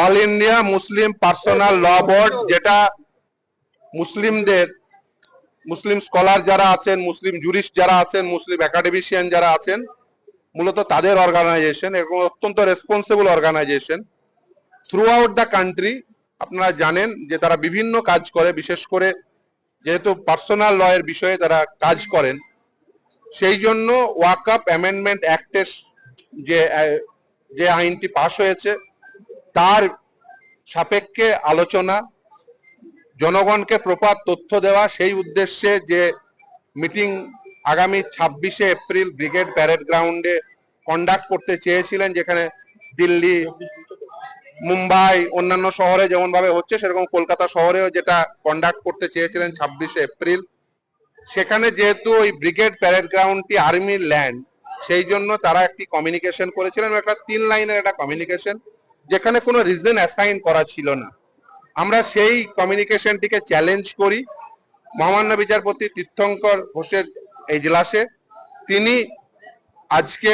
All India Muslim personal ল board, যেটা মুসলিমদের, মুসলিম scholar যারা আছেন, মুসলিম জুরিস্ট যারা আছেন, মুসলিম একাডেমিশিয়ান যারা আছেন, মূলত তাদের অর্গানাইজেশন এবং অত্যন্ত responsible organization throughout the country. আপনারা জানেন যে তারা বিভিন্ন কাজ করে, বিশেষ করে যেহেতু পার্সোনাল ল এর বিষয়ে তারা কাজ করেন, সেই জন্য ওয়াকফ অ্যামেন্ডমেন্ট অ্যাক্টের যে যে আইনটি পাশ হয়েছে তার সাপেক্ষে আলোচনা, জনগণকে প্রপার তথ্য দেওয়া, সেই উদ্দেশ্যে যে মিটিং আগামী 26শে এপ্রিল ব্রিগেড প্যারেড গ্রাউন্ডে কন্ডাক্ট করতে চেয়েছিলেন, যেখানে দিল্লি, মুম্বাই, অন্যান্য শহরে যেমন ভাবে হচ্ছে সেরকম কলকাতা শহরেও যেটা কন্ডাক্ট করতে চেয়েছিলেন 26শে এপ্রিল, সেখানে যেহেতু ওই ব্রিগেড প্যারেড গ্রাউন্ডটি আর্মির ল্যান্ড, সেই জন্য তারা একটি কমিউনিকেশন করেছিলেন, একটা 3 লাইনের একটা কমিউনিকেশন, যেখানে কোনো রিজন অ্যাসাইন করা ছিল না। আমরা সেই কমিউনিকেশনটিকে চ্যালেঞ্জ করি মহামান্য বিচারপতি তীর্থঙ্কর ঘোষের এজলাসে। তিনি আজকে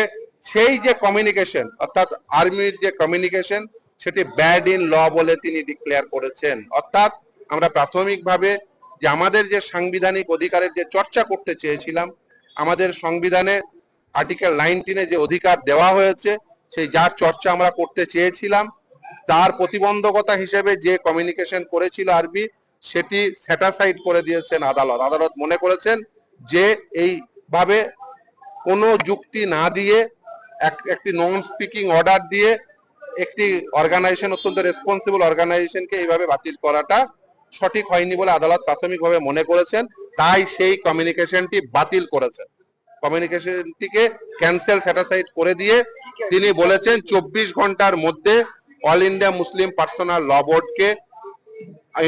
সেই যে কমিউনিকেশন, অর্থাৎ আর্মির যে কমিউনিকেশন, সেটি ব্যাড ইন ল বলে তিনি ডিক্লেয়ার করেছেন। অর্থাৎ আমরা প্রাথমিকভাবে যে আমাদের যে সাংবিধানিক অধিকারের যে চর্চা করতে চেয়েছিলাম, আমাদের সংবিধানে আর্টিকেল 19-এ যে অধিকার দেওয়া হয়েছে, সেই যার চর্চা আমরা করতে চেয়েছিলাম, তার প্রতিবন্ধকতা হিসেবে যে কমিউনিকেশন করেছিল আরবি, সেটি স্যাটাসাইড করে দিয়েছেন আদালত। আদালত মনে করেছেন যে এইভাবে কোনো যুক্তি না দিয়ে, একটি নন স্পিকিং অর্ডার দিয়ে একটি অর্গানাইজেশন, অত্যন্ত রেসপন্সিবল অর্গানাইজেশনকে এইভাবে বাতিল করাটা সঠিক হয়নি বলে আদালত প্রাথমিকভাবে মনে করেছেন। তাই সেই কমিউনিকেশনটি বাতিল করেছেন, কমিউনিকেশনটিকে ক্যান্সেল, স্যাটাসাইড করে দিয়ে তিনি বলেছেন 24 ঘন্টার মধ্যে অল ইন্ডিয়া মুসলিম পার্সোনাল ল বোর্ডকে,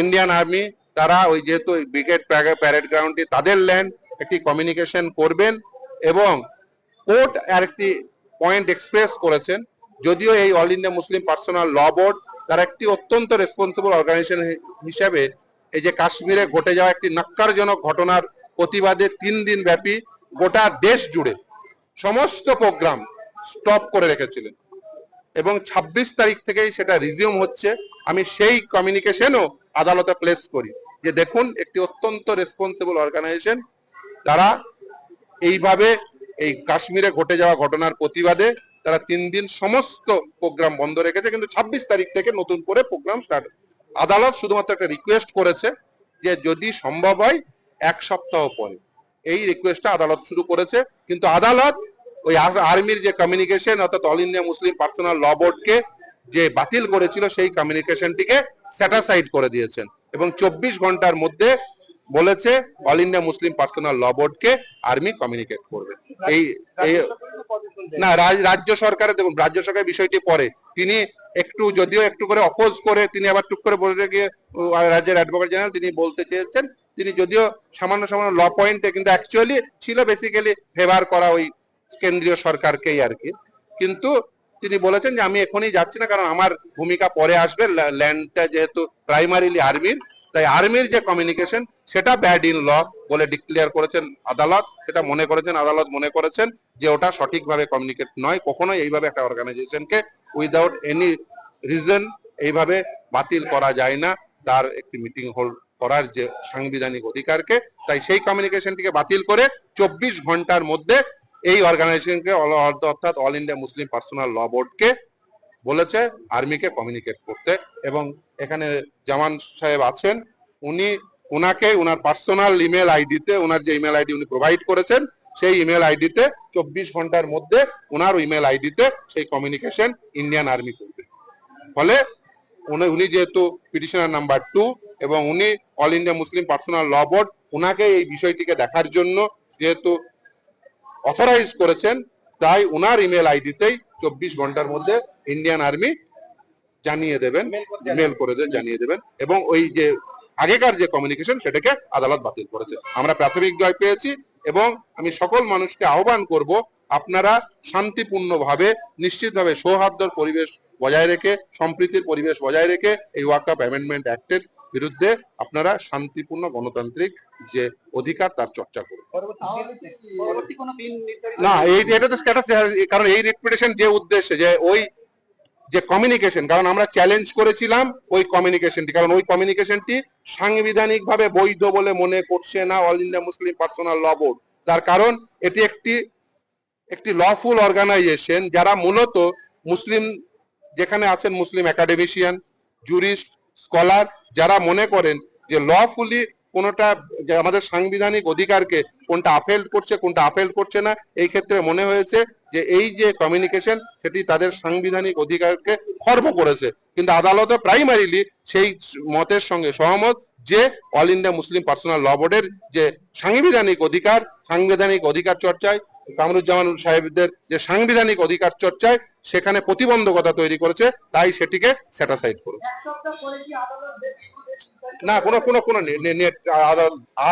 ইন্ডিয়ান আর্মি, তারা ওই যেহেতু ব্রিগেড প্যারেড গ্রাউন্ডটি তাদের ল্যান্ড, একটি কমিউনিকেশন করবেন। এবং কোর্ট আরেকটি পয়েন্ট এক্সপ্রেস করেছেন, যদিও এই অল ইন্ডিয়া মুসলিম পার্সোনাল ল বোর্ড তার একটি অত্যন্ত রেসপন্সিবল অর্গানাইজেশন হিসেবে এই যে কাশ্মীরে ঘটে যাওয়া একটি ন্যক্কারজনক ঘটনার প্রতিবাদে 3 দিন ব্যাপী গোটা দেশ জুড়ে সমস্ত প্রোগ্রাম স্টপ করে রেখেছিলেন এবং 26 তারিখ থেকেই সেটা রিজিউম হচ্ছে। আমি সেই কমিউনিকেশনও আদালতে প্লেস করি যে দেখুন, একটি অত্যন্ত রেসপন্সিবল অর্গানাইজেশন, তারা এইভাবে এই কাশ্মীরে ঘটে যাওয়া ঘটনার প্রতিবাদে তারা 3 দিন সমস্ত প্রোগ্রাম বন্ধ রেখেছে, কিন্তু 26 তারিখ থেকে নতুন করে প্রোগ্রাম স্টার্ট। আদালত শুধুমাত্র একটা রিকোয়েস্ট করেছে যে যদি সম্ভব হয় 1 সপ্তাহ পরে, এই রিকোয়েস্টটা আদালত শুরু করেছে। কিন্তু আদালত ওই আর্মির যে কমিউনিকেশন, অর্থাৎ অল ইন্ডিয়া মুসলিম পার্সোনাল ল বোর্ডকে যে বাতিল করেছিল, সেই কমিউনিকেশনটিকে স্যাটাসাইড করে দিয়েছেন এবং 24 ঘন্টার মধ্যে বলেছে অল ইন্ডিয়া মুসলিম পার্সোনাল ল বোর্ডকে আর্মি কমিউনিকেট করবে। এই না, রাজ্য সরকারের, দেখুন রাজ্য সরকারের বিষয়টি পরে, তিনি একটু যদিও একটু করে অপোজ করে তিনি আবার টুক করে বলে গিয়ে রাজ্যের অ্যাডভোকেট জেনারেল তিনি বলতে চেয়েছেন, তিনি যদিও সামান্য সামান্য ল পয়েন্টে, কিন্তু অ্যাকচুয়ালি ছিল বেসিক্যালি ফেভার করা ওই কেন্দ্রীয় সরকারকেই আর কি। কিন্তু তিনি বলেছেন যে আমি এখনই যাচ্ছি না, কারণ আমার ভূমিকা পরে আসবে, ল্যান্ডটা যেহেতু প্রাইমারিলি আর্মির, তাই আর্মির যে কমিউনিকেশন সেটা ব্যাড ইন ল বলে ডিক্লেয়ার করেছেন আদালত। সেটা মনে করেছেন, আদালত মনে করেছেন যে ওটা সঠিকভাবে কমিউনিকেট নয়। কখনোই এইভাবে একটা অর্গানাইজেশনকে উইদাউট এনি রিজন এইভাবে বাতিল করা যায় না, তার একটি মিটিং হোল্ড করার যে সাংবিধানিক অধিকারকে। তাই সেই কমিউনিকেশনটিকে বাতিল করে 24 ঘন্টার মধ্যে এই অর্গানাইজেশনকে, অর্থাৎ অল ইন্ডিয়া মুসলিম পার্সোনাল ল বোর্ডকে বলেছে আর্মিকে কমিউনিকেট করতে। এবং এখানে জামান সাহেব আছেন, উনাকে উনার পার্সোনাল ইমেল আইডিতে, উনার যে ইমেল আইডি উনি প্রোভাইড করেছেন, সেই ইমেল আইডিতে 24 ঘন্টার মধ্যে উনার ইমেল আইডিতে সেই কমিউনিকেশন ইন্ডিয়ান আর্মি করবে। ফলে উনি যেহেতু পিটিশনার নাম্বার 2 এবং উনি অল ইন্ডিয়া মুসলিম পার্সোনাল ল বোর্ড উনাকে এই বিষয়টিকে দেখার জন্য যেহেতু অথরাইজ করেছেন, তাই উনার ইমেল আইডিতেই 24 ঘন্টার মধ্যে ইন্ডিয়ান আর্মি জানিয়ে দেবেন, মেল করে জানিয়ে দেবেন। এবং ওই যে আগেকার যে কমিউনিকেশন সেটাকে আদালত বাতিল করেছে। আমরা প্রাথমিক জয় পেয়েছি এবং আমি সকল মানুষকে আহ্বান করব, আপনারা শান্তিপূর্ণভাবে, নিশ্চিতভাবে সৌহার্দ্যর পরিবেশ বজায় রেখে, সম্প্রীতির পরিবেশ বজায় রেখে এই ওয়াকফ অ্যামেন্ডমেন্ট অ্যাক্টের বিরুদ্ধে আপনারা শান্তিপূর্ণ গণতান্ত্রিক যে অধিকার তার চর্চা করুন। না, এটা তো স্ট্যাটাস, কারণ এই রিপিটেশন যে উদ্দেশ্যে যে ওই যে কমিউনিকেশন, কারণ আমরা চ্যালেঞ্জ করেছিলাম ওই কমিউনিকেশনটি, কারণ ওই কমিউনিকেশনটি সাংবিধানিকভাবে বৈধ বলে মনে করছে না অল ইন্ডিয়া মুসলিম পার্সোনাল ল বোর্ড। তার কারণ এটি একটি লফুল অর্গানাইজেশন, যারা মূলত মুসলিম, যেখানে আছেন মুসলিম একাডেমিশিয়ান, জুরিস্ট, স্কলার, যারা মনে করেন যে লফুলি কোনটা, যে আমাদের সাংবিধানিক অধিকারকে কোনটা আপহেল্ড করছে কোনটা আপহেল্ড করছে না, এই ক্ষেত্রে মনে হয়েছে যে এই যে কমিউনিকেশন সেটি তাদের সাংবিধানিক অধিকারকে খর্ব করেছে। কিন্তু আদালতে প্রাইমারিলি সেই মতের সঙ্গে সহমত যে অল ইন্ডিয়া মুসলিম পার্সোনাল ল বোর্ডের যে সাংবিধানিক অধিকার চর্চায়, কামরুজ্জামান সাহেবদের যে সাংবিধানিক অধিকার চর্চায় সেখানে প্রতিবন্ধকতা তৈরি করেছে, তাই সেটিকে স্যাটাসাইড করুন। না, কোনো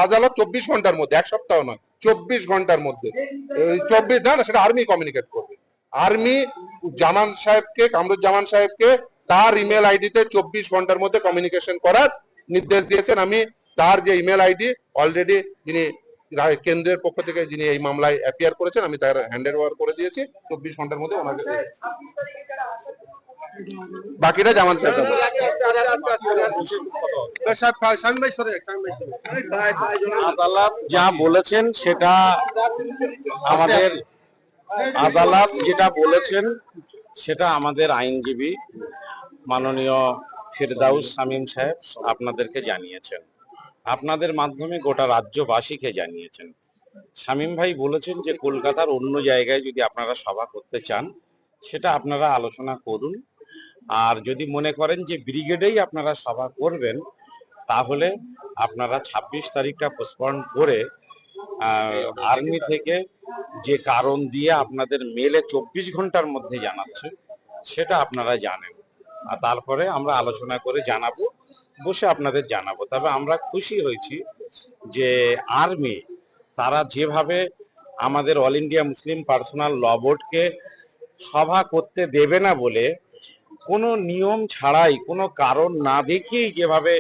আদালত 24 ঘন্টার মধ্যে, এক সপ্তাহ নয়, 24 ঘন্টার মধ্যে, 24 না, সেটা আর্মি কমিউনিকেট করবে। আর্মি কামরুজ্জামান সাহেবকে তার ইমেল আইডিতে 24 ঘন্টার মধ্যে কমিউনিকেশন করার নির্দেশ দিয়েছেন। আমি তার যে ইমেল আইডি অলরেডি যিনি কেন্দ্রের পক্ষ থেকে যিনি এই মামলায় অ্যাপিয়ার করেছেন, আমি তার হ্যান্ড ওভার করে দিয়েছি। 24 ঘন্টার মধ্যে ওনাকে, বাকিটা জামান আদালত যা বলেছেন সেটা আমাদের আদালত যেটা বলেছেন সেটা আমাদের আইনজীবী মাননীয় ফিরদাউস শামীম সাহেব আপনাদেরকে জানিয়েছেন, আপনাদের মাধ্যমে গোটা রাজ্যবাসীকে জানিয়েছেন। শামীম ভাই বলেছেন যে কলকাতার অন্য জায়গায় যদি আপনারা সভা করতে চান সেটা আপনারা আলোচনা করুন, আর যদি মনে করেন যে ব্রিগেডেই আপনারা সভা করবেন তাহলে আপনারা 26 তারিখটা পোস্টপন্ড করে আর্মি থেকে যে কারণ দিয়ে আপনাদের মেলে 24 ঘন্টার মধ্যে জানাচ্ছে সেটা আপনারা জানেন, আর তারপরে আমরা আলোচনা করে জানাবো, বসে আপনাদের জানাবো। তবে আমরা খুশি হয়েছি যে আর্মি তারা যেভাবে আমাদের অল ইন্ডিয়া মুসলিম পার্সোনাল ল বোর্ডকে সভা করতে দেবে না বলে কোনো নিয়ম ছাড়াই, কোনো কারণ না দেখিয়েই যেভাবে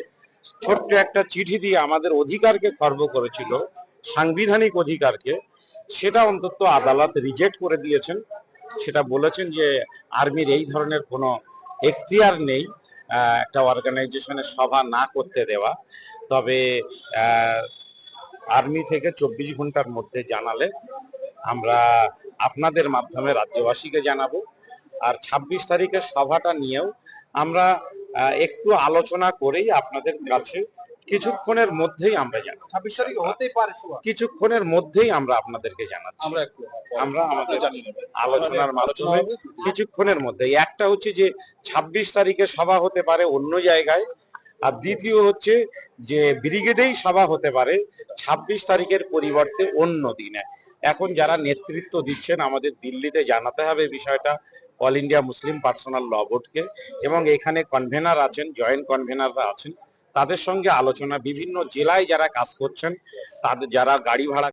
ছোট্ট একটা চিঠি দিয়ে আমাদের অধিকারকে খর্ব করেছিল, সাংবিধানিক অধিকারকে, সেটা অন্তত আদালত রিজেক্ট করে দিয়েছেন। সেটা বলেছেন যে আর্মির এই ধরনের কোনো এখতিয়ার নেই একটা অর্গানাইজেশনের সভা না করতে দেওয়া। তবে আর্মি থেকে 24 ঘন্টার মধ্যে জানালে আমরা আপনাদের মাধ্যমে রাজ্যবাসীকে জানাবো। আর 26 তারিখের সভাটা নিয়েও আমরা একটু আলোচনা করেই আপনাদের কাছে কিছুক্ষণের মধ্যেই আমরা জানাবো। 26 তারিখ হতেই পারে, কিছুক্ষণের মধ্যেই আমরা আপনাদেরকে জানাচ্ছি। আমরা আমাদের আলোচনার মাধ্যমে কিছুক্ষণের মধ্যে, একটা হচ্ছে যে 26 তারিখে সভা হতে পারে অন্য জায়গায়, আর দ্বিতীয় হচ্ছে যে ব্রিগেডেই সভা হতে পারে 26 তারিখের পরিবর্তে অন্য দিনে। এখন যারা নেতৃত্ব দিচ্ছেন আমাদের দিল্লিতে জানাতে হবে বিষয়টা অল ইন্ডিয়া মুসলিম পার্সোনাল ল বোর্ডকে, এবং এখানে কনভেনার আছেন, জয়েন্ট কনভেনাররা আছেন, তাদের সঙ্গে আলোচনা, বিভিন্ন জেলায় যারা কাজ করছেন তাদের, যারা গাড়ি ভাড়া